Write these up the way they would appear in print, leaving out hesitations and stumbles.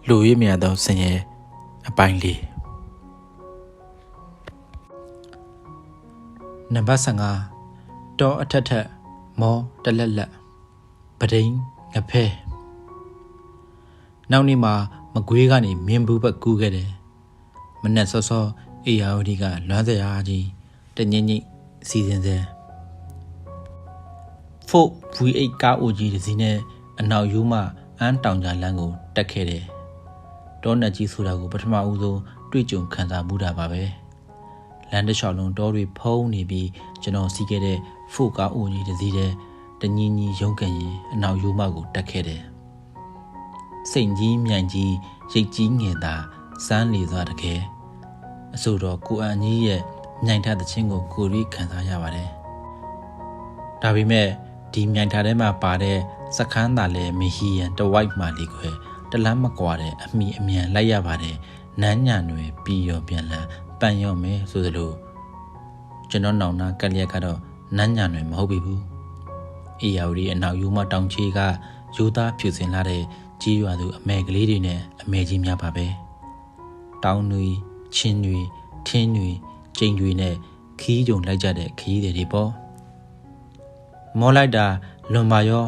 လူရည်မြတ်သောဆင်ရဲ့အပိုင်းလေးနံပါတ်15တောအထက်ထက်မောတလက်လက်ပဒိန်ငဖဲနောက်နေ့မှာမကွေးကနေမြင်းဘူးဘက်ကူးခဲ့တယ်မနဲ့စောစောအေယာဝတီကလွမ်းစရာကြီးတညင်ညိစီစဉ်စေဖို့ V8 ကားအိုကြီးတစ်စီးနဲ့အနောက်ယူမှအန်းတောင်ကြားလမ်းကိုတက်ခဲ့တယ်တောနက်ကြီးဆိုတာကိုပထမဦးဆုံးတွေ့ကြုံခံစားမှုတာပါပဲလမ်းတစ်လျှောက်လုံးတောတွေဖုံးနေပြီးကျွန်တော်စီးခဲ့တဲ့ဖို့ကားအိုကြီးတစ်စီးတဲ့တညင်ကြီးရုံးကန်ရင်အနောက်ယူမှကိုတက်ခဲ့တယ်စိတ်ကြီးမြိုင်ကြီးရိတ်ကြီးငင်သာစမ်းလေစွာတကယ်အဆိုတော်ကိုအန်ကြီးရဲ့မြိုင်ထတဲ့ချင်းကိုကိုရီခံစားရပါတယ်ဒါပေမဲ့ဒီမြိုင်ထထဲမှာပါတဲ့စခန်းသားလည်းမဟီယန်တဝိုက်မှလေးခွဲတလန်းမကွာတဲ့အမိအမြန်လိုက်ရပါတယ်နန်းညံတွေပြီးရောပြန်လန်းပန်ရော့မယ်ဆိုသလိုကျွန်တော်နောင်နာကက်လျက်ကတော့နန်းညံတွေမဟုတ်ပြီဘူးအေယာဝတီအနောက်ယူမတောင်ချေကယူသားဖြူစင်လာတဲ့ကြီးရွာသူအမဲကလေးတွေနဲ့အမဲကြီးများပါပဲတောင်းနွေချင်းနွေထင်းနွေကျိန်တွေနဲ့ခီးကြုံလိုက်ကြတဲ့ခီးတွေပေါ့မောလိုက်တာလွန်ပါရော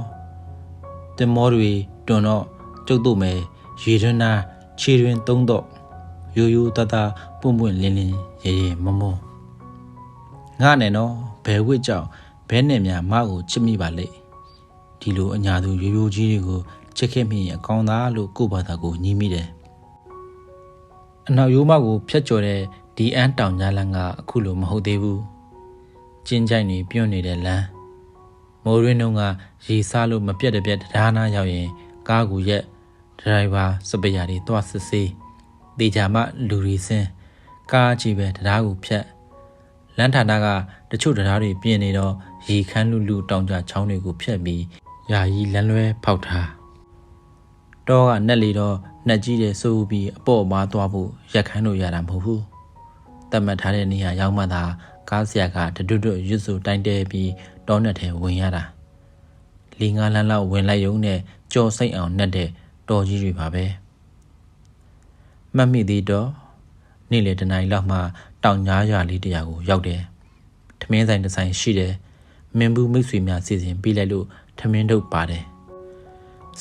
တင်မောတွေတွန်တော့ကျုပ်တို့မဲရေတွန်းနာခြေတွင်သုံးတော့ရိုးရိုးတတပွန့်ပွန့်လင်းလင်းရေရေမမောငါနဲ့နော်ဘယ်ဝစ်ကြောင့်ဘဲနဲ့များမကိုချစ်မိပါလေဒီလိုအညာသူရိုးရိုးကြီးတွေကိုချစ်ခဲ့မိရင်အကောင်းသားလို့ကိုယ့်ဘာသာကိုညီးမိတယ်အနောက်ရိုးမကိုဖျက်ကျော်တဲ့ဒီအန်းတောင်ကြားလမ်းကအခုလိုမဟုတ်သေးဘူးကျင်းကြိုက်နေပြုံးနေတဲ့လမ်းမိုးရင်းတို့ကရေစားလို့မပြတ်တပြတ်တရားနာရောက်ရင်ကားကိုရက်ဒရိုင်ဘာစပယ်ယာတွေတွားစစ်ဆေးတေချာမှလူရီစင်းကားကြည့်ပဲတရားကိုဖြတ်လမ်းဌာနကတချို့တရားတွေပြင်နေတော့ရေခမ်းလူတောင်ကြချောင်းတွေကိုဖြတ်ပြီးယာယီလမ်းလွဲဖောက်ထားတော့ကနက်လီတော့နှက်ကြီးတယ်ဆိုပြီးအပေါ့မားသွားဖို့ရက်ခမ်းလို့ရတာမဟုတ်ဘူးတတ်မှတ်ထားတဲ့နေရာရောက်မှသာကားဆရာကတွတ်ရွတ်စုတိုင်းတဲပြီးတောနက်ထဲဝင်ရတာ4-5လမ်းလောက်ဝင်လိုက်ရုံနဲ့ကြော်စိတ်အောင်နှက်တဲ့တော်ကြီးတွေပါပဲမှတ်မိသေးတော့နေ့လေတနိုင်လောက်မှတောင်ကြားရွာလေးတရားကိုရောက်တယ်ထမင်းဆိုင်တစ်ဆိုင်ရှိတယ်မင်းဘူးမိတ်ဆွေများစီစဉ်ပြီးလိုက်လို့ထမင်းထုတ်ပါတယ်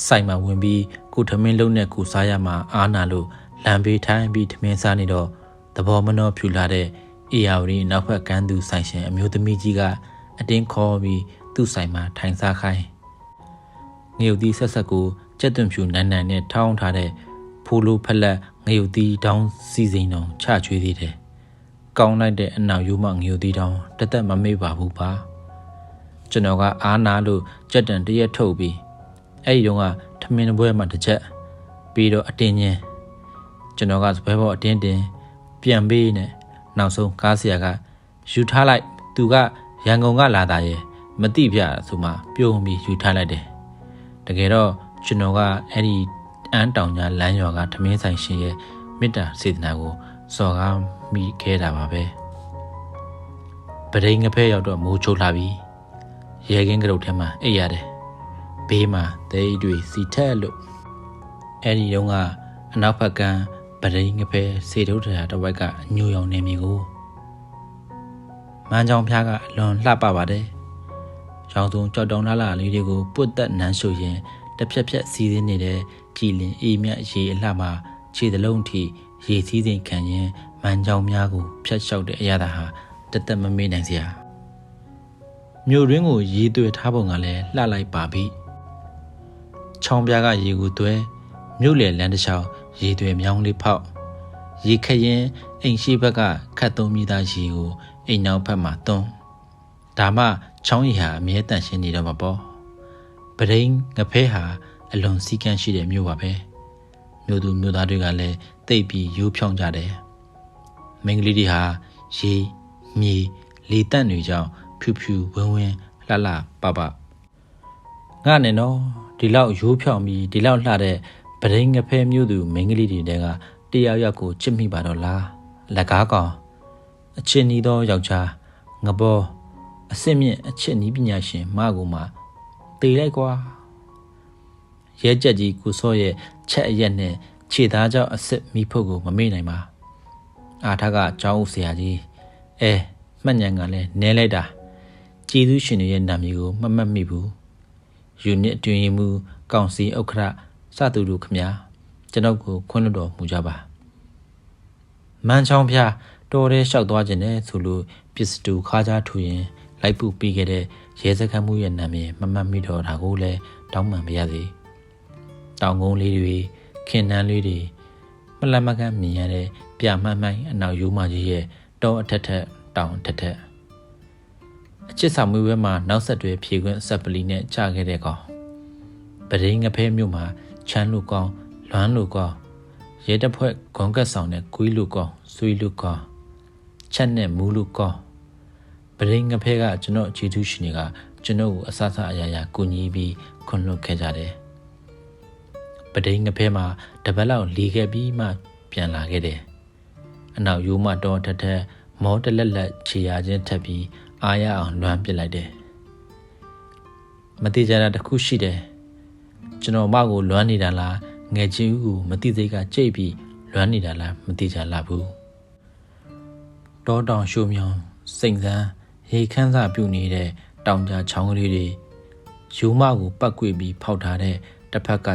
ဆိုင်မှာဝင်ပြီးကိုထမင်းလုံးနဲ့ကိုစားရမှာအားနာလို့လမ်းဘေးထိုင်ပြီးထမင်းစားနေတော့သဘောမနှောဖြူလာတဲ့အေယာဝတီနောက်ဖက်ကန်းသူဆိုင်ရှင်အမျိုးသမီးကြီးကအတင်းခေါ်ပြီးသူ့ဆိုင်မှာထိုင်စားခိုင်းငရုတ်သီးဆက်ဆက်ကိုကြက်သွန်ဖြူနန်းနန်းနဲ့ထောင်းထားတဲ့ဖိုးလိုဖက်လက်ငရုတ်သီးတောင်းစီစိန်တော်ချချွေးသေးတယ်ကောင်းလိုက်တဲ့အနောက်ယူမငရုတ်သီးတောင်းတသက်မမေ့ပါဘူးပါကျွန်တော်ကအားနာလို့ကြက်တန်တရက်ထုတ်ပြီးအဲ့ဒီတော့ကထမင်းပွဲမှာတစ်ချက်ပြီးတော့အတင်းချင်းကျွန်တော်ကစပွဲပေါ်အတင်းတင်ပြန်ပေးနဲ့နောက်ဆုံးကားဆရာကယူထားလိုက်သူကရန်ကုန်ကလာတာရဲ့မတိပြဆိုမှပြုံးပြီးယူထားလိုက်တယ်တကယ်တော့ကျွန်တော်ကအဲ့ဒီအန်းတောင်ကြားလမ်းရွာကထမင်းဆိုင်ရှင်ရဲ့မေတ္တာစေတနာကိုစော်ကားမိခဲ့တာပါပဲပဒိန်ငဖဲရောက်တော့မိုးချိုးလာပြီးရဲကင်းကရုတ်ထဲမှာအိပ်ရတယ်ဘေးမှာသဲတွေစီထက်လို့အဲ့ဒီတုန်းကအနောက်ဘက်ကပဒိန်ငဖဲစေတုထရာတစ်ဝက်ကညိုရောင်နေမြေကိုမန်းချောင်ဖျားကအလွန်လှပပါတယ်ရောင်စုံကြောက်တောင်လာလာလေးတွေကိုပွတ်သက်နန်းရှုရင်တစ်ဖြက်ဖြက်စီးစင်းနေတဲ့ကြည်လင်အေးမြတ်ရေအလှမှာခြေသလုံးထိရေစည်းစိမ်ခံရင်မန်းချောင်များကိုဖြတ်လျှောက်တဲ့အရာသာဟာတသက်မမေ့နိုင်စရာမြို့ရင်းကိုရေသွဲထားပုံကလည်းလှလိုက်ပါပြီချောင်းပြားကရေကိုသွဲမြို့လေလမ်းတစ်လျှောက်ရေသွဲမြောင်းလေးဖောက်ရေခရင်အိမ်ရှိဘက်ကခတ်သုံးမိသားရေကိုအိမ်နောက်ဘက်မှာသွန်းဒါမှချောင်းရီဟာအမြဲတန့်ရှင်းနေတော့မှာပေါ့ပဒိန်ငဖဲဟာအလွန်စီကန်းရှိတဲ့မြို့ပါပဲမြို့သူမြို့သားတွေကလည်းတိတ်ပြီးရိုးဖြောင်းကြတယ်မိန်းကလေးတွေဟာရေမြေလေတန့်တွေကြောင့်ဖြူဖြူဝင်းဝင်းလှလှပပငါနဲ့နော်ဒီလောက်ရိုးဖြောင်းပြီးဒီလောက်လှတဲ့ပဒိန်ငဖဲမြို့သူမိန်းကလေးတွေတဲကတယောက်ယောက်ကိုချစ်မိပါတော့လားလက်ကားကောင်အချစ်နီးသောယောက်ျားငဘောအစစ်မြင့်အချစ်နီးပညာရှင်မကူမှာတေးလိုက်ကွာရဲကြက်ကြီးကိုစောရဲ့ချက်အရက်နဲ့ ခြေသားကြောင့်အစ်စ်မိဖို့ကိုမမေ့နိုင်ပါအာထကအကြောင်းဥဆရာကြီးမှတ်ဉဏ်ကလည်းနဲလိုက်တာကျေးဇူးရှင်တွေရဲ့နာမည်ကိုမမှတ်မိဘူးယူနစ်အတွင်းမှုကောင်စီဥက္ကဋ္ဌစသူတို့ခမညာကျွန်ုပ်ကိုခွင့်လွှတ်တော်မူကြပါမန်းချောင်းဖျားတော်ရဲလျှောက်သွားခြင်းနဲ့ဆိုလို့ပစ္စတူခါးကြားထူရင်လိုက်ပူပြီးခဲ့တဲ့ရဲစခန်းမှုရဲ့နာမည်မမှတ်မိတော့တာကိုလည်းတောင်းပန်ပါရစေတောင်ကုန်းလေးတွေခင်နှန်းလေးတွေမလတ်မကန်းမြင်ရတဲ့ပြမှန်းမှိုင်းအနောက်ရိုးမကြီးရဲ့တောအထက်ထက်တောင်အထက်ထက်အချစ်ဆောင်မှုဘဲမှာနောက်ဆက်တွဲဖြေခွင့်ဆက်ပလီနဲ့ချခဲ့တဲ့ကောင်ပရင်းငဖဲမြို့မှာချမ်းလူကောင်လွမ်းလူကောင်ရဲတပ်ဖွဲ့ဂွန်ကတ်ဆောင်တဲ့ကွီးလူကောင်ဆွေးလူကောင်ချက်နဲ့မူးလူကောင်ပရင်းငဖဲကကျွန်တော်ဂျေသူရှင်တွေကကျွန်တော်ကိုအဆအဆအရာရာကူညီပြီးခွန်လွတ်ခဲ့ကြတယ်ပရင်းငဖဲမှာတပတ်လောက်လီခဲ့ပြီးမှပြန်လာခဲ့တယ်အနောက်ရိုးမတော်ထက်ထက်မောတလက်လက်ခြေရချင်းထပ်ပြီးအားရအောင်လွမ်းပစ်လိုက်တယ်မတိကြတာတစ်ခုရှိတယ်ကျွန်တော်မကိုလွမ်းနေတာလားငယ်ချင်းဦးကိုမတိစိတ်ကကြိတ်ပြီးလွမ်းနေတာလားမတိကြလားဘူးတောတောင်ရှုံမြောင်စိန်စမ်းရေခမ်းစာပြုတ်နေတဲ့တောင်ကြားချောင်းကလေးတွေယူမကိုပတ်ကွေပြီးဖောက်ထားတဲ့တစ်ဖက်က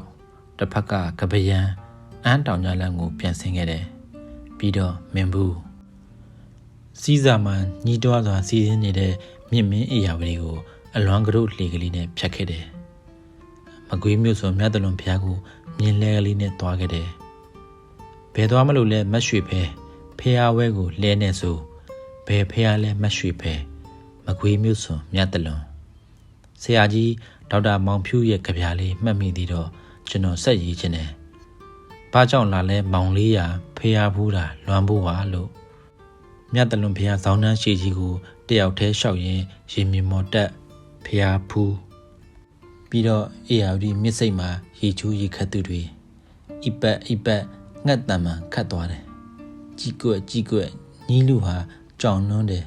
6တစ်ဖက်ကကပယံအန်းတောင်ကြားလမ်းကိုပြန်ဆင်းခဲ့တယ်ပြီးတော့မင်းဘူးစီးစာမှညီးတွားစွာစီးဆင်းနေတဲ့မြင့်မင်းအေယာဝတီကိုအလွမ်းကရုလှေကလေးနဲ့ဖြတ်ခဲ့တယ်မကွေးမြို့ဆိုမြတ်တလွန်ဖျားကိုမြင်းလဲကလေးနဲ့သွားခဲ့တယ်ဘယ်သွားမလို့လဲမတ်ရွှေဖဲဖျားဝဲကိုလဲနေဆိုဘယ်ဖျားလဲမတ်ရွှေဖဲမကွေးမြို့ဆိုမြတ်တလွန်ဆရာကြီးဒေါက်တာမောင်ဖြူရဲ့ကြပြားလေးမှတ်မိသေးတော့ကျွန်တော်ဆက်ရေးခြင်းတယ်ဘာကြောင့်လာလဲမောင်လေးရာဖျားဘူးတာလွမ်းဖို့ပါလို့မြတ်တလွန်ဖျားဇောင်းနှန်းရှိကြီးကိုတယောက်တည်းလျှောက်ရင်ရေမြမော်တက်ဖျားဖူးပြီးတော့အေယာဝတီမြစ်စိတ်မှာရေချိုးရေခတ်သူတွေအိပတ်ငှက်တံမှန်ခတ်သွားတယ်ကြီးကွက်ညီးလူဟာကြောင်လွန်းတယ်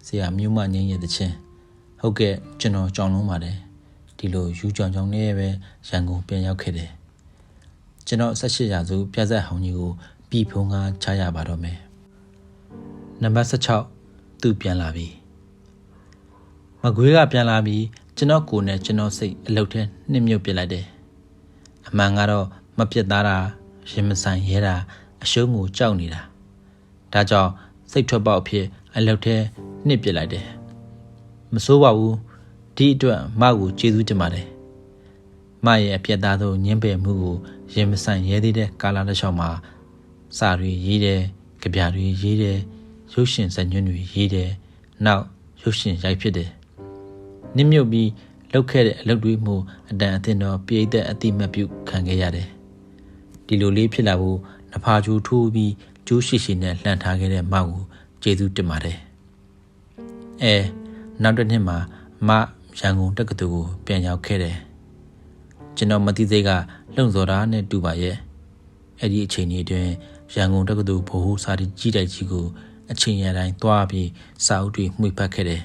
ဆရာမျိုးမငင်းရဲ့တခြင်းဟုတ်ကဲ့ကျွန်တော်ကြောင်လွန်းပါတယ်ဒီလိုယူကြောင်နဲ့ပဲရန်ကုန်ပြန်ရောက်ခဲ့တယ်ကျွန်တော်18ရာစုပြဇက်ဟောင်းကြီးကိုပြည်ဖုံးကားချရပါတော့မယ်နံပါတ်16သူပြန်လာပြီမကွေးကပြန်လာပြီးကျွန်တော်ကိုယ်နဲ့ကျွန်တော်စိတ်အလုတ်ထဲနှစ်မြုပ်ပစ်လိုက်တယ်အမှန်ကတော့မပြတ်သားတာရင်မဆိုင်ရဲတာအရှုံးကိုကြောက်နေတာဒါကြောင့်စိတ်ထွက်ပေါက်အဖြစ်အလုတ်ထဲနှစ်ပစ်လိုက်တယ်မစိုးပါဘူးဒီအတွက်မကိုကျေးဇူးတင်ပါတယ်မရဲ့အပြတ်သားသောညှင်းပယ်မှုကိုရင်မဆိုင်ရဲသေးတဲ့ကာလတစ်လျှောက်မှာစာတွေရေးတယ်ကြပြတွေရေးတယ်ရုပ်ရှင်ဇာတ်ညွှန်းတွေရေးတယ်နောက်ရုပ်ရှင်ရိုက်ဖြစ်တယ်နစ်မြုပ်ပြီးလုပ်ခဲ့တဲ့အလုပ်တွေမှုအတန်အသင့်တော့ပြည့်တဲ့အတိမတ်ပြုခံခဲ့ရတယ်ဒီလိုလေးဖြစ်လာဖို့နဖာကျူထိုးပြီးကျိုးရှိနဲ့လှန်ထားခဲ့တဲ့မောက်ကိုကျေးဇူးတင်ပါတယ်နောက်တစ်နှစ်မှာမရန်ကုန်တက္ကသိုလ်ကိုပြန်ရောက်ခဲ့တယ်ကျွန်တော်မသိသေးကလုံစော်တာနဲ့တူပါရဲ့အဲ့ဒီအချိန်ကြီးအတွင်းရန်ကုန်တက္ကသိုလ်ဘိုးစာတီကြီးတိုက်ကြီးကိုအချိန်ရတိုင်းသွားပြီးစာအုပ်တွေမှွေဖတ်ခဲ့တယ်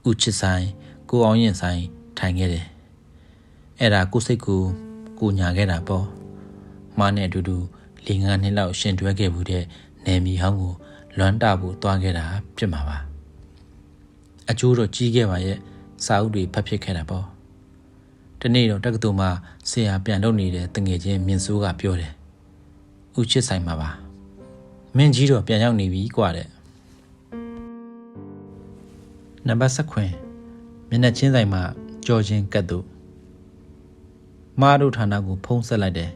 ဦးချစ်ဆိုင်ကိုအောင်ရင်ဆိုင်ထိုင်ခဲ့တယ်အဲ့ဒါကိုစိတ်ကိုညာခဲ့တာပေါ့မနဲ့အတူတူ4-5နှစ်လောက်ရှင်တွဲခဲ့မှုတဲ့နယ်မြေဟောင်းကိုလွမ်းတဖို့သွားခဲ့တာဖြစ်မှာပါအကျိုးတော့ကြီးခဲ့ပါရဲ့စာအုပ်တွေဖတ်ဖြစ်ခဲ့တာပေါ့ဒီနေ့တော့တက္ကသိုလ်မှာဆရာပြန်လုပ်နေတဲ့တငယ်ချင်းမြင့်စိုးကပြောတယ်ဦးချစ်ဆိုင်မှာပါမင်းကြီးတော့ပြန်ရောက်နေပြီကွာတဲ့နံပါတ်7မျက်နှာချင်းဆိုင်မှာကြော်ချင်းကတ်တို့မားတို့ဌာနကိုဖုံးဆက်လိုက်တယ်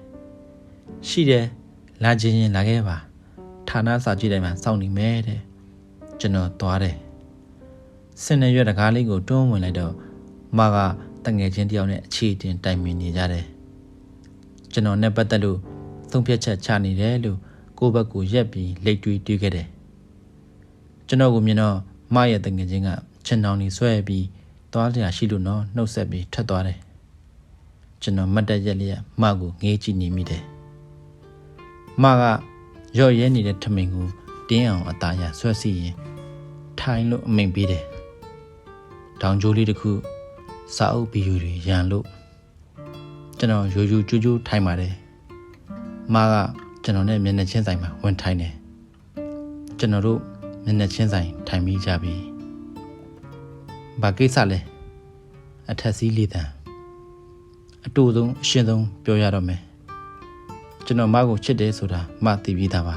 ရှိတယ်လာခြင်းရင်လာခဲ့ပါဌာနစာကြည့်တိုင်းမှာစောင့်နေမယ်တဲ့ကျွန်တော်သွားတယ်စင်နယ်ရွက်တကားလေးကိုတွန်းဝင်လိုက်တော့မားကတငယ်ချင်းတယောက်နဲ့အခြေတင်တိုင်ပင်နေကြတယ်ကျွန်တော်နဲ့ပတ်သက်လို့သုံးဖြတ်ချက်ချနေတယ်လို့ကိုယ့်ဘက်ကိုရက်ပြီးလိတ်တွေးခဲ့တယ်ကျွန်တော်ကိုမြင်တော့မရဲ့တငယ်ချင်းကချင်တောင်ကြီးဆွဲပြီးသွားလျာရှိလို့နော်နှုတ်ဆက်ပြီးထွက်သွားတယ်ကျွန်တော်မတ်တက်ရက်လျက်မကိုငေးကြည့်နေမိတယ်မကရော့ရဲနေတဲ့ထမင်းကိုတင်းအောင်အသားရဆွဲစီရင်ထိုင်လို့အမိန်ပေးတယ်တောင်ကျိုးလေးတစ်ခုစာအုပ်ဗီဒီယိုတွေရန်လို့ကျွန်တော်ရိုးကျူးထိုင်ပါတယ် မားကကျွန်တော်နဲ့မျက်နှာချင်းဆိုင်မှာဝင်ထိုင်တယ်ကျွန်တော်တို့မျက်နှာချင်းဆိုင်ထိုင်ပြီးကြပြီဘာကိစ္စလဲအထက်စီးလေးတန်အတူဆုံးအရှင်းဆုံးပြောရတော့မယ်ကျွန်တော်မားကိုချစ်တယ်ဆိုတာမသိပြီးသားပါ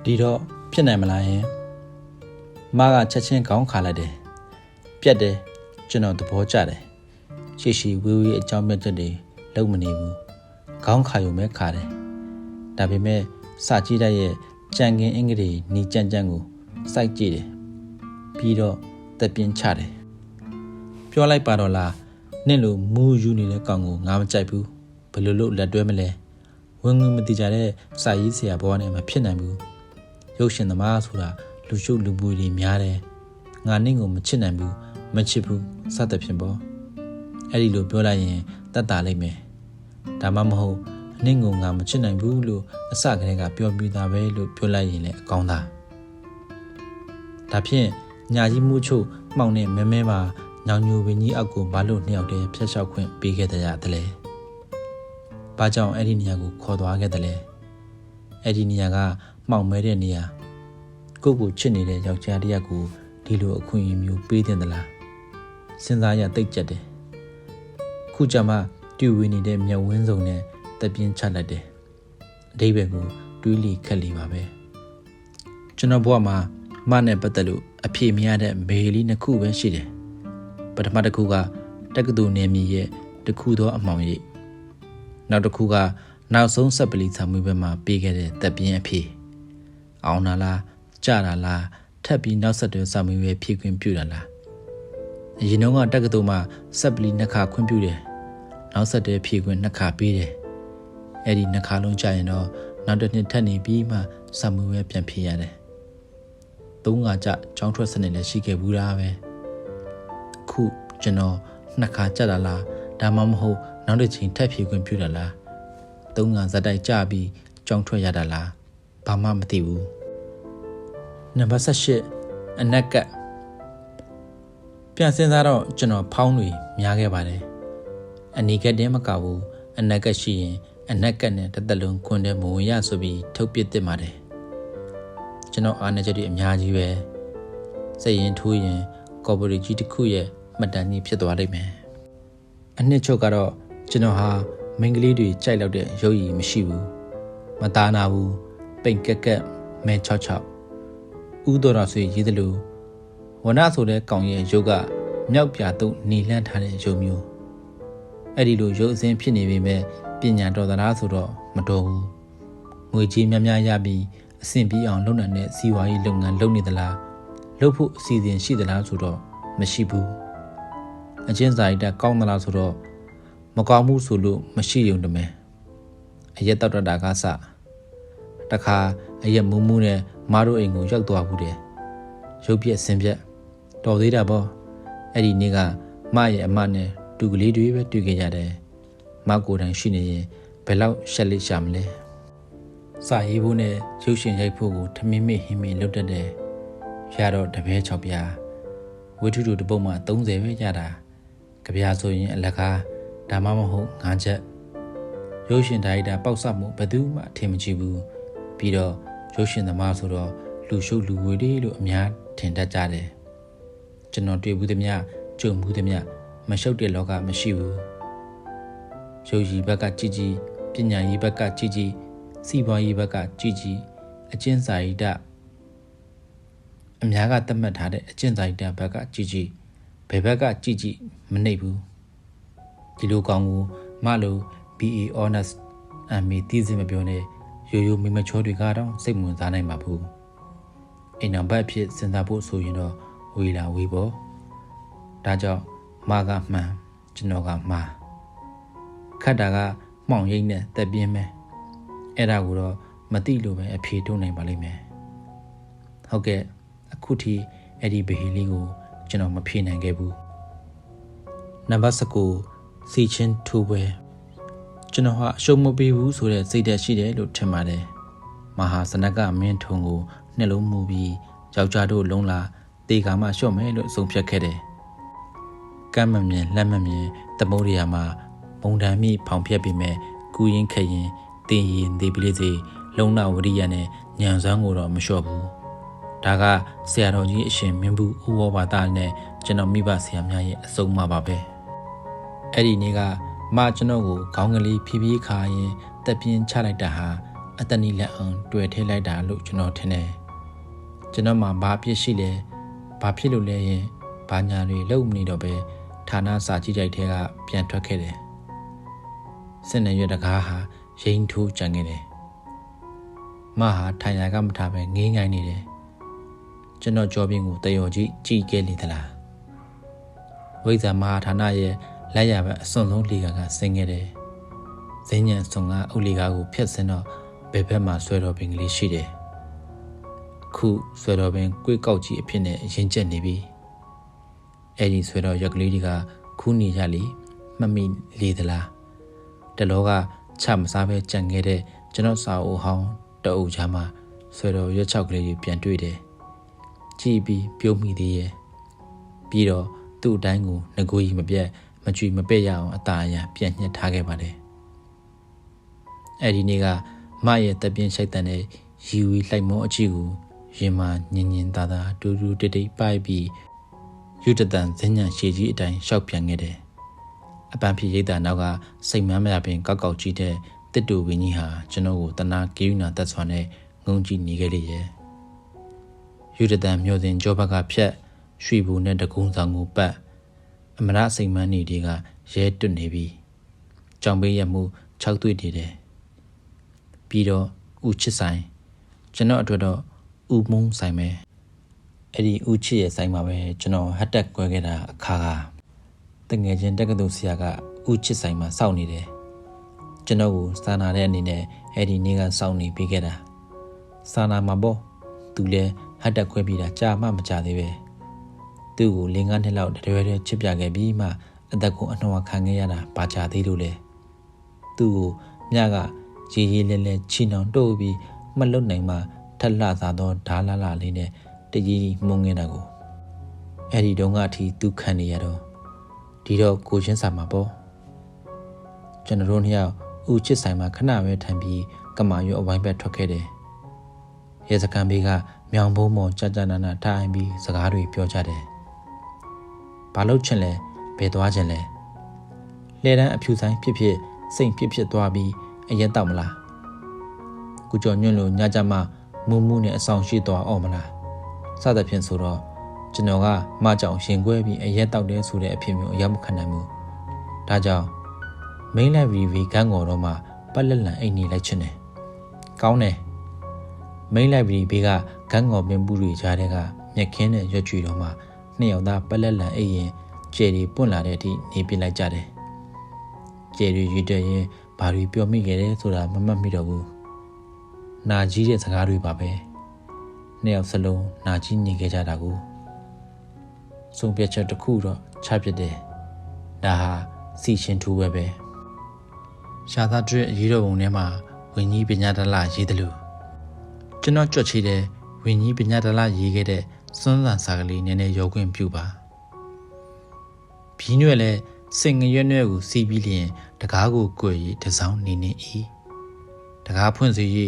ဒီတော့ဖြစ်နိုင်မလားယင်မားကချက်ချင်းခေါင်းခါလိုက်တယ်ပြက်တယ်ကျွန်တော်သဘောကျတယ်ရှေ့ဝေးအကြောင်းပြချက်တွေလုံးမနေဘူးခေါင်းခါရုံပဲခါတယ်ဒါပေမဲ့စာကြည့်တဲ့ရဲ့ကြံကင်အင်္ဂလိပ်နီကြံကြံကိုစိုက်ကြည့်တယ်ပြီးတော့တက်ပြင်းချတယ်ပြောလိုက်ပါတော့လားနင့်လိုမူးယူနေတဲ့ကောင်ကိုငါမကြိုက်ဘူးဘယ်လိုလုပ်လက်တွဲမလဲဝင်ငွေမတိကြတဲ့စာရေးဆရာဘောနဲ့မဖြစ်နိုင်ဘူးရုပ်ရှင်သမားဆိုတာလူရှုပ်လူပွေတွေများတယ်ငါနင့်ကိုမချစ်နိုင်ဘူးမချစ်ဘူးစသဖြင့်ပေါ့အဲ့ဒီလိုပြောလိုက်ရင်တတ်တာလိမ့်မယ်ဒါမှမဟုတ်နင့်ကိုငါမချစ်နိုင်ဘူးလို့အစကတည်းကပြောပြီးသားပဲလို့ပြောလိုက်ရင်လည်းအကောင်းသားဒါဖြင့်ညာကြီးမှုချုပ်မှောင်နဲ့မဲမဲမှာညောင်ညိုပင်ကြီးအောက်ကိုဘာလို့နှစ်ယောက်တည်းဖျက်လျှောက်ခွင့်ပေးခဲ့တဲ့ရတယ်လဲဘာကြောင့်အဲ့ဒီနေရာကိုခေါ်သွားခဲ့တယ်လဲအဲ့ဒီနေရာကမှောင်မဲတဲ့နေရာကိုယ့်ကိုချစ်နေတဲ့ယောက်ျားတစ်ယောက်ကိုဒီလိုအခွင့်အရေးမျိုးပေးတင်သလားစဉ်းစားရတိတ်ကြက်တယ်ခုကြမှာတူဝေနေတဲ့မျက်ဝန်းစုံနဲ့တက်ပြင်းချလိုက်တယ်အဓိပ္ပာယ်ကိုတွေးလီခက်လီပါပဲကျွန်တော်ဘဝမှာမနဲ့ပတ်သက်လို့အဖြေမရတဲ့မေလေးနှစ်ခုပဲရှိတယ်ပထမတစ်ခုကတက္ကသိုလ်နယ်မြေရဲ့တစ်ခုသောအမှောင်ရိပ်နောက်တစ်ခုကနောက်ဆုံးဆက်ပလီစာမေးပွဲမှာပေးခဲ့တဲ့တက်ပြင်းအဖြေအောင်နာလားကြတာလားထပ်ပြီးနောက်ဆက်တွဲစာမေးပွဲဖြေခွင့်ပြုတာလားအရင်တော့ကတက္ကသိုလ်မှာဆက်ပလီနှစ်ခါခွင့်ပြုတယ်နောက်ဆက်တွဲဖြေခွင့်နှစ်ခါပေးတယ်အဲ့ဒီနှစ်ခါလုံးကြာရင်တော့နောက်တစ်နှစ်ထပ်နေပြီးမှစာမေးပွဲပြန်ဖြေရတယ်သုံးခါကြကျောင်းထွက်စနစ်လည်းရှိခဲ့ဘူးလားပဲခုကျွန်တော်နှစ်ခါကြတာလားဒါမှမဟုတ်နောက်တစ်ချိန်ထပ်ဖြေခွင့်ပြုတာလားသုံးခါဇက်တိုက်ကြပြီးကျောင်းထွက်ရတာလားဘာမှမသိဘူးနံပါတ်18အနက်ကပြန်စဉ်းစားတော့ကျွန်တော်ဖောင်းတွေများခဲ့ပါတယ်အနီကက်တင်းမကဘူးအနက်ကရှိရင်အနက်ကနဲ့တစ်သက်လုံးခွန်းတဲ့မဝင်ရဆိုပြီးထုတ်ပစ်သစ်ပါတယ်ကျွန်တော်အားနေချက်တွေအများကြီးပဲစိတ်ရင်ထိုးရင်ကော်ပိုရေးကြီးတစ်ခုရဲ့မှတ်တမ်းကြီးဖြစ်သွားလိမ့်မယ်အနှစ်ချုပ်ကတော့ကျွန်တော်ဟာမိန်းကလေးတွေကြိုက်လောက်တဲ့ရုပ်ရည်မရှိဘူးမသားနာဘူးပိန်ကက်ကက်မဲ66ဥတော်တော်ဆွေရေးတယ်လို့ဝနဆိုတဲ့ကောင်ရဲ့ရုပ်ကမြောက်ပြတုပ်နေလှမ်းထားတဲ့ရုပ်မျိုးအဲ့ဒီလိုရုပ်အစင်းဖြစ်နေပေမဲ့ပညာတော်သလားဆိုတော့မတော်ဘူးငွေကြေးများများရပြီးအဆင်ပြေအောင်လုပ်နိုင်တဲ့စီးပွားရေးလုပ်ငန်းလုပ်နေသလားလုပ်ဖို့အစီအစဉ်ရှိသလားဆိုတော့မရှိဘူးအချင်းစာရိတ္တကောင်းသလားဆိုတော့မကောင်းဘူးဆိုလို့မရှိရုံတမယ်အရက်တောက်တတာကစတခါအရက်မူးမူးနဲ့မားတို့အိမ်ကိုရောက်သွားဘူးတယ်ရုပ်ပြက်ဆင်းပြက်တော်သေးတာပေါ့အဲ့ဒီနေ့ကမရဲ့အမနဲ့တူကလေးတွေပဲတွေ့ခဲ့ရတယ်မကိုယ်တိုင်ရှိနေရင်ဘယ်လောက်ရှက်လိရှာမလဲစာရေးဖို့နဲ့ရုပ်ရှင်ရိုက်ဖို့ကိုထမင်းမေ့ဟင်းမေ့လုပ်တတ်တယ်ရတော့တပဲ6ပြားဝိထုတူတစ်ပုတ်မှ30ပဲရတာကြပြားဆိုရင်အလကားဒါမှမဟုတ်9ချက်ရုပ်ရှင်ဒါရိုက်တာပေါက်ဆမှုဘယ်သူမှအထင်မကြီးဘူးပြီးတော့ရုပ်ရှင်သမားဆိုတော့လူရှုပ်လူဝေတွေလို့အများထင်တတ်ကြတယ်ကျွန်တော်တွေ့ဘူးသမျှကြုံဘူးသမျှမရှုပ်တဲ့လောကမရှိဘူးရုပ်ရည်ဘက်ကကြည်ကြည်ပညာရေးဘက်ကကြည်ကြည်စီးပွားရေးဘက်ကကြည်ကြည်အကျင့်စာရိတ္တအများကသတ်မှတ်ထားတဲ့အကျင့်စာရိတ္တဘက်ကကြည်ကြည်ဘယ်ဘက်ကကြည်ကြည်မနှိပ်ဘူးဒီလိုကောင်ကိုမလို့ BA Honors MA သိစမပြောနဲ့ရိုးရိုးမိမချောတွေကတော့စိတ်ဝင်စားနိုင်မှာဘူးအိမ်နောက်ဘက်ဖြစ်စဉ်းစားဖို့ဆိုရင်တော့ဝေးလာဝေးပေါ့ဒါကြောင့်မကမှန်ကျွန်တော်ကမှားခတ်တာကမှောင်ရိပ်နဲ့တက်ပြင်းမယ်အဲ့ဒါကိုတော့မသိလို့ပဲအဖြေထုတ်နိုင်ပါလိမ့်မယ်ဟုတ်ကဲ့အခုထိအဲ့ဒီဘဟီလေးကိုကျွန်တော်မဖြေနိုင်ခဲ့ဘူးနံပါတ်19စီချင်းထူပွဲကျွန်တော်ဟာအရှုံးမပေးဘူးဆိုတဲ့စိတ်ဓာတ်ရှိတယ်လို့ထင်ပါတယ်မဟာစနကမင်းထုံကိုနှလုံးမူပြီးယောက်ျားတို့လုံးလာတေကာမှလျှော့မယ်လို့ဆုံးဖြတ်ခဲ့တယ်ကမ်းမမြင်လက်မမြင်သမုဒ္ဒရာမှာဘုံတံမိဖောင်ပြက်ပြီးမဲ့ကူရင်ခရင် တင်ရင်ဒီပလိစီလုံနာဝရိယနဲ့ညံစွမ်းကိုတော့မလျှော့ဘူးဒါကဆရာတော်ကြီးအရှင်မင်းဘူးဥဝဘာသာနဲ့ကျွန်တော်မိဘဆရာများရဲ့အဆုံးအမပါပဲအဲ့ဒီနေ့ကကျွန်တော်ကိုခေါင်းကလေးဖြည်းဖြည်းခါရင်တက်ပြင်းချလိုက်တာဟာအတနီလက်အောင်တွေ့ထဲလိုက်တာလို့ကျွန်တော်ထင်တယ်ကျွန်တော်မှဘာပြစ်ရှိလဲဘာဖြစ်လို့လဲရင်ဘာညာတွေလုံးမနေတော့ပဲဌာနစာကြည့်တိုက်ထဲကပြန်ထွက်ခဲ့တယ်စစ်နေရွက်တကားဟာရိန်ထိုးကြံခဲ့တယ်မဟာထိုင်ရာကမထားပဲငေးငိုင်းနေတယ်ကျွန်တော်ကြောပြင်းကိုတယောကြီးကြည်ခဲ့လေသလားဝိဇ္ဇာမဟာဌာနရဲ့လက်ရဘက်အစွန်ဆုံးလေကဆင်းခဲ့တယ်ဇင်းညံဆုံကအုတ်လေကားကိုဖျက်စင်းတော့ဘယ်ဘက်မှာဆွဲတော်ပင်ကလေးရှိတယ်ခုဆွဲတော်ပင်ကွေးကောက်ကြီးအဖြစ်နဲ့ရင်ကျက်နေပြီအဲ့ဒီဆွဲတော်ရက်ကလေးတွေကခူးနေကြလေမှတ်မိလေသလားတလောကချမစားပဲကြံခဲ့တဲ့ကျွန်တော်စာအုပ်ဟောင်းတအုပ်ချာမှာဆွဲတော်ရွက်ချောက်ကလေးတွေပြန်တွေ့တယ်ကြည့်ပြီးပြုံးမိသေးရဲ့ပြီးတော့သူ့အတိုင်းကိုငကိုကြီးမပြတ်မကြွေမပဲ့ရအောင်အသာအယံပြန်ညှက်ထားခဲ့ပါတယ်အဲ့ဒီနေ့ကမရဲ့တပြင်းရှိုက်တန်တဲ့ရီဝီလိုက်မောအကြည့်ကိုရင်မာညင်ညင်သာသာတူတူတိတ်တိတ်ပိုက်ပြီးယူတတန်ဇင်းညံရှည်ကြီးအတိုင်းရှောက်ပြန်ခဲ့တယ်အပန်းဖြေရိတ်တာနောက်ကစိတ်မမ်းမရပင်ကောက်ကောက်ကြီးတဲ့တစ်တူဝင်းကြီးဟာကျွန်တော်ကိုတနာကေယူနာသက်စွာနဲ့ငုံကြည့်နေခဲ့လေရဲ့ယူတတန်မျိုးစဉ်ကြောဘက်ကဖြတ်ရွှေဘူနဲ့တကုံဆောင်ကိုပတ်အမရစိတ်မန်းနေတွေကရဲတွတ်နေပြီကြောင်ပေးရမှု6တွေ့နေတယ်ပြီးတော့ဦးချစ်ဆိုင်ကျွန်တော်အတွက်တော့ဦးမုံဆိုင်ပဲအဲ့ဒီဦးချစ်ရဲ့ဆိုင်မှာပဲကျွန်တော်ဟတ်တက်ကွဲခဲ့တာအခါကတငယ်ချင်းတက္ကသိုလ်ဆရာကဦးချစ်ဆိုင်မှာစောင့်နေတယ်ကျွန်တော်ကိုစာနာတဲ့အနေနဲ့အဲ့ဒီနေ့ကစောင့်နေပေးခဲ့တာစာနာမှာပေါ့သူလည်းဟတ်တက်ခွဲပြီးတာကြာမှမကြာသေးပဲသူ့ကို5 နှစ်လောက်တရွဲတည်းချစ်ပြခဲ့ပြီးမှအသက်ကိုအနှောခံခဲ့ရတာဘာကြာသေးလို့လဲသူ့ကိုမြကရေးရေးလဲလဲချီနှောင်တို့ပြီးမလွတ်နိုင်မှထက်လှသာသောဓာလာလာလေးနဲ့တကြီးမှုန်နေတာကိုအဲ့ဒီတုန်းကအထိသူခံနေရတော့ဒီတော့ကိုချင်းစာမှာပေါ့ကျွန်တော်တို့နှစ်ယောက်ဦးချစ်ဆိုင်မှာခဏပဲထိုင်ပြီးကမာရွအဝိုင်းဘက်ထွက်ခဲ့တယ်ရဲစခန်းဘေးကမြောင်ဘုံမော်ကြာကြာနာနာထိုင်ပြီးစကားတွေပြောကြတယ်ဘာလို့ချင်လဲဘယ်သွားချင်လဲလှဲတန်းအဖြူဆိုင်ဖြစ်ဖြစ်စိတ်ဖြစ်သွားပြီးအရက်တောက်မလားကုကျော်ညွန့်လိုညကြမှာမူးမူးနဲ့အဆောင်ရှိသွားအောင်မလားစသဖြင့်ဆိုတော့ကျွန်တော်ကမကြောင်ရှင်ခွဲပြီးအရက်တောက်တဲ့ဆိုတဲ့အဖြစ်မျိုးအရောက်မခံနိုင်ဘူးဒါကြောင့်မိန်းလိုက်ဗီကန်းကော်တော့မှပတ်လက်လန်အိတ်နေလိုက်ချင်တယ်ကောင်းတယ်မိန်းလိုက်ဗီဘေးကကန်းကော်ပင်ပူတွေကြားတဲ့ကမြက်ခင်းတဲ့ရွက်ချွေတော့မှနှစ်ယောက်သားပတ်လက်လန်အိတ်ရင်ကျယ်တွေပွင့်လာတဲ့အထိနေပြလိုက်ကြတယ်ကျယ်တွေရွတ်တဲ့ရင်ဘာတွေပြောမိခဲ့တယ်ဆိုတာမမှတ်မိတော့ဘူးနာကြီးတဲ့စကားတွေပါပဲနှစ်ယောက်စလုံးနာကြီးနေခဲ့ကြတာကိုဆုံးဖြတ်ချက်တစ်ခုတော့ချပြတယ်ဒါဟာစီရှင်ထူပဲရှားသားကျွတ်ရေးတော်ပုံထဲမှာဝင်းကြီးပညာတလရေးတယ်လို့ကျွန်တော်ကြွက်ချီတဲ့ဝင်းကြီးပညာတလရေးခဲ့တဲ့စွန်းစံစာကလေးနည်းနည်းရောခွင့်ပြုပါဘီးညွဲ့လဲစင်ငရွက်ရွက်ကိုစီးပြီးလျင်တကားကိုကိုယ်ရီတစောင်းနေနေ၏တကားဖွင့်စီ၍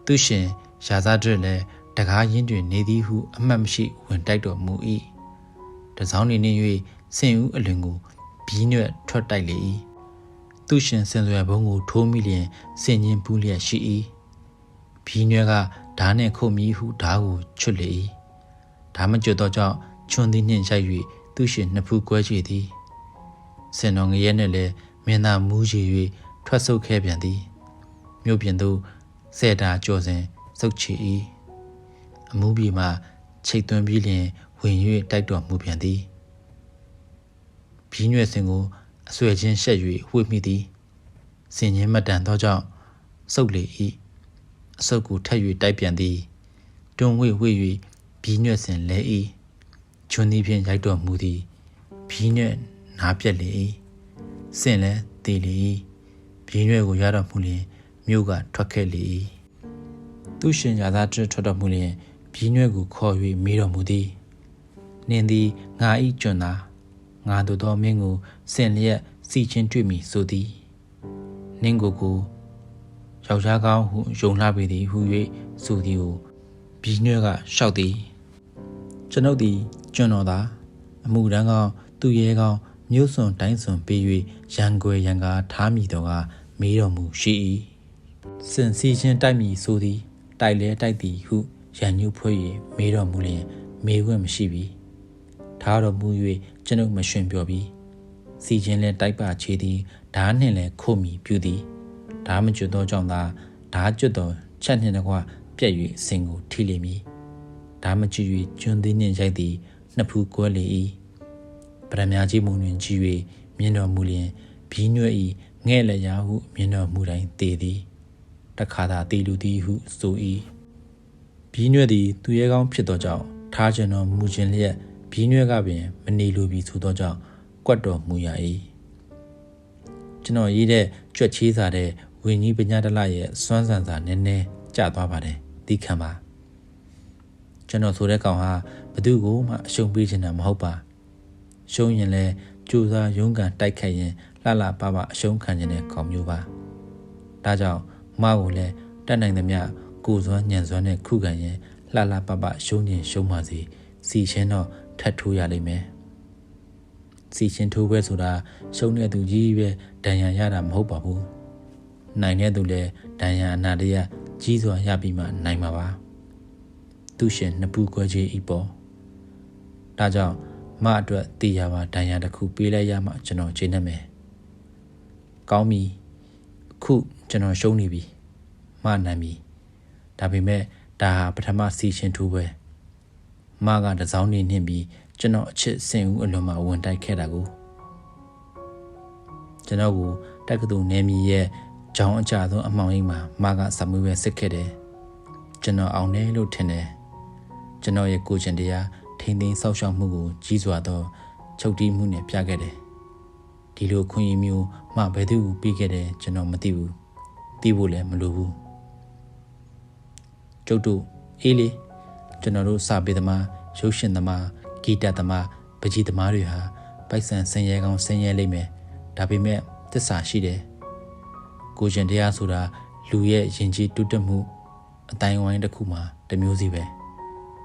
သူရှင်ရာဇကျွတ်လဲတကားရင်းတွင်နေသည်ဟုအမှတ်မရှိဝင်တိုက်တော်မူ၏တစောင်းနေနေ၍စင်ဦးအလွင်ကိုဘီးညွဲ့ထွက်တိုက်လေ၏သူရှင်စင်စွယ်ဘုံကိုထိုးမိလျင်စင်ချင်းပူးလျက်ရှိ၏ဘီးညွဲ့ကဓာနှင့်ခုတ်မီဟုဓာကိုချွတ်လေ၏ဓာမကျွတ်သောကြောင့်ချွန်သည်နှင့်ရိုက်၍သူရှင်နှစ်ဖူးကွဲချေသည်စင်တော်ငရဲနှင့်လည်းမင်းသားမူးချေ၍ထွက်ဆုတ်ခဲ့ပြန်သည်မြို့ပြင်သို့ဆဲတာကြော်စဉ်စုတ်ချီ၏အမှုပြေမှချိတ်သွင်းပြီးလျင်ဝင်၍တိုက်တော်မူပြန်သည်ဘီးညွဲ့စင်ကိုအဆွဲချင်းရှက်၍ဝှေ့မိသည်စင်ချင်းမတန်သောကြောင့်စုပ်လေ၏အဆုပ်ကိုထက်၍တိုက်ပြန်သည်တွန်းဝှေ့၍ဘီးညွဲ့စင်လဲ၏ချွန်းသည်ဖြင့်ရိုက်တော်မူသည်ဘီးညွဲ့နားပြက်လေ၏စင်လည်းတည်လေ၏ဘီးညွဲ့ကိုရတော်မူလျင်မြို့ကထွက်ခဲ့လေ၏သူရှင်ရာသားထွက်တော်မူလျင်ဘီးညွဲ့ကိုခေါ်၍မေးတော်မူသည်နင်သည်ငါ၏ကျွန်သားငါတို့သောမင်းကိုစင်လျက်စီချင်းတွေ့မိဆိုသည်နင်းကို ယောက်ျားကောင်းဟုယုံလှပေသည်ဟု၍ဆိုသည်ကိုဘီးနွဲ့ကရှောက်သည်ကျွန်ုပ်သည်ကျွန်တော်သာအမှုတန်းကောင်းသူရဲကောင်းမြို့စွန်တိုင်းစွန်ပေး၍ရန်ကွယ်ရန်ကားထားမိတော်ကမေးတော်မူရှိ၏စင်စီချင်းတိုက်မိဆိုသည်တိုက်လဲတိုက်သည်ဟုရန်ညှို့ဖွဲ့၍မေးတော်မူလျင်မေးခွင့်မရှိပြီထားတော်မူ၍ကျွန်ုပ်မရှင်ပြောပြီစီချင်းလဲတိုက်ပါချေသည်ဓာနှင့်လဲခုတ်မိပြုသည်ဓာမကျွတ်သောကြောင့်သာဓာကျွတ်သောချက်နှင့်တကွပြက်၍စင်ကိုထိလိမ့်မည်ဓာမကျွ၍ကျွန်းသည်နှင့်ရိုက်သည်နှစ်ဖူးကွဲလေ၏ပရမညာကြီးမုံတွင်ကြီး၍မြင်တော်မူလျင်ဘီးနွဲ့၏ငဲ့လက်ရာဟုမြင်တော်မူတိုင်းသေသည်တခါသာသေလူသည်ဟုဆို၏ဘီးနွဲ့သည်သူရဲကောင်းဖြစ်သောကြောင့်ထားခြင်းတော်မူခြင်းလျက်ဘီးနွဲ့ကပင်မနေလိုပြီးဆိုသောကြောင့်ကွက်တော်မူရ၏ကျွန်တော်ရေးတဲ့ကြွက်ချေးစာတဲ့ဝင်းကြီးပညာတလရဲ့စွမ်းဆန်စာနည်းနည်းကျသွားပါတယ်သိခံပါကျွန်တော်ဆိုတဲ့ကောင်ဟာဘသူကိုမှအရှုံးပေးချင်တာမဟုတ်ပါရှုံးရင်လဲကြိုးစားရုန်းကန်တိုက်ခိုက်ရင်လှပပအရှုံးခံခြင်းတဲ့ကောင်မျိုးပါဒါကြောင့်မကိုလည်းတတ်နိုင်သမျှကိုယ်စွမ်းညံစွမ်းနဲ့ခုခံရင်လှပပရှုံးခြင်းရှုံးပါစေစီချင်းတော့ထပ်ထိုးရလိမ့်မယ်စီချင်းထိုးပွဲဆိုတာရှုံးတဲ့သူကြီးပဲဒဏ်ရာရတာမဟုတ်ပါဘူးနိုင်တဲ့သူလည်းဒဏ်ရာအနာတရကြီးစွာရပြီးမှနိုင်မှာပါသူရှင်နှစ်ပူခွဲခြင်းဤပေါ်ဒါကြောင့်မအတွက်တည်ရပါဒဏ်ရာတစ်ခုပေးလိုက်ရမှကျွန်တော်ကျေနပ်မယ်ကောင်းပြီအခုကျွန်တော်ရှုံးနေပြီမနိုင်ပြီဒါပေမဲ့ဒါဟာပထမစီချင်းထိုးပွဲမကတစောင်းနေနှင့်ပြီးကျွန်တော်အချစ်စင်ဦးအလွန်မှဝင်တိုက်ခဲ့တာကိုကျွန်တော်ကိုတက္ကသိုလ်နယ်မြေရဲ့ကျောင်းအကြဆုံးအမှောင်အိမ်မှာမကစမွေးပဲစစ်ခဲ့တယ်ကျွန်တော်အောင်တယ်လို့ထင်တယ်ကျွန်တော်ရဲ့ကိုယ်ကျင်တရားထိန်းသိမ်းဆောက်ရှောက်မှုကိုကြီးစွာသောချုပ်တီးမှုနဲ့ပြခဲ့တယ်ဒီလိုခွင့်ရမျိုးမှဘယ်သူကိုပြီးခဲ့တယ်ကျွန်တော်မသိဘူးသိဖို့လည်းမလိုဘူးကျုပ်တို့အေးလေကျွန်တော်တို့စာပေသမားရုပ်ရှင်သမားဂီတသမားပကြီးသမားတွေဟာပိုက်ဆံဆင်းရဲကောင်းဆင်းရဲလိမ့်မယ်ဒါပေမဲ့သစ္စာရှိတယ်ကိုရှင်တရားဆိုတာလူရဲ့ယဉ်ကျေးတိုးတက်မှုအတိုင်းဝိုင်းတစ်ခုမှာတစ်မျိုးစီပဲ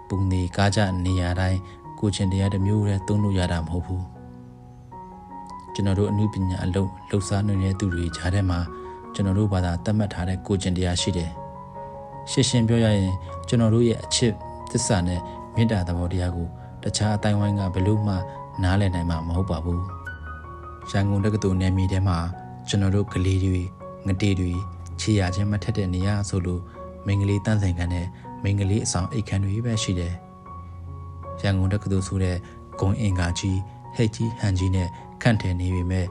ပုံနေကားကြနေရာတိုင်းကိုရှင်တရားတစ်မျိုးတည်းသုံးလို့ရတာမဟုတ်ဘူးကျွန်တော်တို့အမှုပညာအလုပ်လှုပ်ရှားနေတဲ့သူတွေကြားထဲမှာကျွန်တော်တို့ဘာသာသတ်မှတ်ထားတဲ့ကိုရှင်တရားရှိတယ်ရှင်းရှင်းပြောရရင်ကျွန်တော်တို့ရဲ့အချစ်သစ္စာနဲ့မေတ္တာသဘောတရားကိုတခြားအတိုင်းဝိုင်းကဘယ်လို့မှနားလည်နိုင်မှာမဟုတ်ပါဘူးရန်ကုန်တက္ကသိုလ်နယ်မြေထဲမှာကျွန်တော်တို့ကလေးတွေငတေတွေခြေရချင်းမထက်တဲ့နေရာဆိုလို့မင်္ဂလိတန်းဆိုင်ခန်းနဲ့မင်္ဂလိအဆောင်အိတ်ခန်းတွေပဲရှိတယ်ရန်ကုန်တက္ကသိုလ်ဆိုတဲ့ဂုံအင်္ဂါကြီးဟိတ်ကြီးဟန်ကြီးနဲ့ခန့်ထည်နေပေမဲ့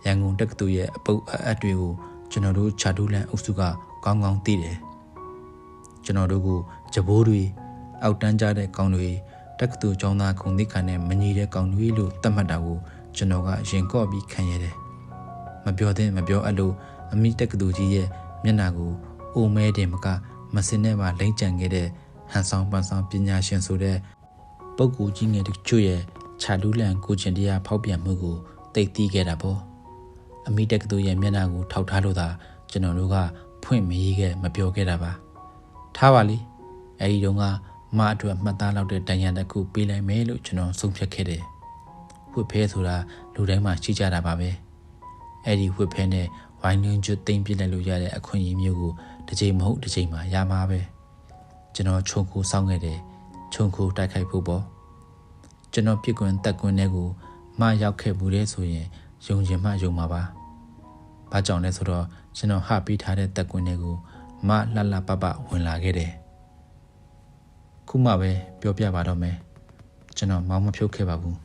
ရန်ကုန်တက္ကသိုလ်ရဲ့အပုပ်အပ်တွေကိုကျွန်တော်တို့ခြာတူးလန်အုပ်စုကကောင်းကောင်းသိတယ်ကျွန်တော်တို့ကိုကြဘိုးတွေအောက်တန်းကြတဲ့ကောင်တွေတက္ကသိုလ်ကျောင်းသားဂုံသိက္ခာနဲ့မညီတဲ့ကောင်တွေလို့သတ်မှတ်တာကိုကျွန်တော်ကရင်ကော့ပြီးခံရတယ်မပြောသင့်မပြောအပ်လို့အမိတက္ကသိုလ်ကြီးရဲ့မျက်နှာကိုအိုမဲတင်မကမစင်နဲ့ပါလိမ့်ကြံခဲ့တဲ့ဟန်ဆောင်ပန်ဆောင်ပညာရှင်ဆိုတဲ့ပုဂ္ဂိုလ်ကြီးငယ်တချို့ရဲ့ခြာတူးလန်ကိုကျင်တရားဖောက်ပြန်မှုကိုသိသိခဲ့တာပေါ့အမိတက္ကသိုလ်ရဲ့မျက်နှာကိုထောက်ထားလို့သာကျွန်တော်တို့ကဖွင့်မရေးခဲ့မပြောခဲ့တာပါထားပါလေအဲဒီတုန်းကမအတွက်မှတ်သားလောက်တဲ့တန်ရန်တစ်ခုပေးလိုက်မယ်လို့ကျွန်တော်ဆုံးဖြတ်ခဲ့တယ်ဝှက်ဖဲဆိုတာလူတိုင်းမှာရှိကြတာပါပဲအဲ့ဒီဝှက်ဖဲနဲ့ဝိုင်းနှင်းကျွတ်သိမ့်ပြစ်လိုက်လို့ရတဲ့အခွင့်အရေးမျိုးကိုတစ်ချိန်မဟုတ်တစ်ချိန်မှာရမှာပဲကျွန်တော်ခြုံခိုစောင်းခဲ့တယ်ခြုံခိုတိုက်ခိုက်ဖို့ပေါ့ကျွန်တော်ပြစ်ကွင်းတက်ကွင်းတွေကိုမရောက်ခဲ့ဘူးလေဆိုရင်ယုံချင်မှယုံမှာပါဘာကြောင့်လဲဆိုတော့ကျွန်တော်ဟပေးထားတဲ့တက်ကွင်းတွေကိုမလှပပဝင်လာခဲ့တယ်ခုမှပဲပြောပြပါတော့မယ်ကျွန်တော်မောင်းမဖြုတ်ခဲ့ပါဘူး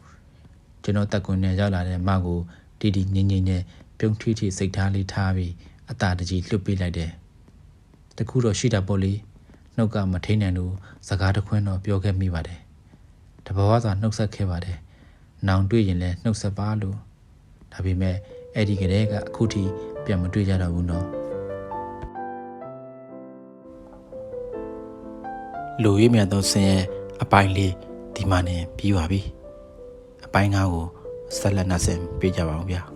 ကျွန်တော်တက်ကွန်းနဲ့ရောက်လာတဲ့မကိုတီတီငိမ့်ငိမ့်နဲ့ပြုံးထွေးထွေးစိတ်ထားလေးထားပြီးအသာတကြီးလွတ်ပေးလိုက်တယ်တခုတော့ရှိတာပေါ့လေနှုတ်ကမထိန်နိုင်လို့စကားတခွန်းတော့ပြောခဲ့မိပါတယ်တဘာဝစွာနှုတ်ဆက်ခဲ့ပါတယ်နောင်တွေ့ရင်လည်းနှုတ်ဆက်ပါလို့ဒါပေမဲ့အဲ့ဒီကလေးကအခုထိပြန်မတွေ့ကြတော့ဘူးနော်လူရည်မြတ်သောဆင်းရဲအပိုင်းလေးဒီမှာနေပြီးပါပြီအပိုင်း9ကိုဆက်လက်နှဆင်ပေးကြပါအောင်ဗျာ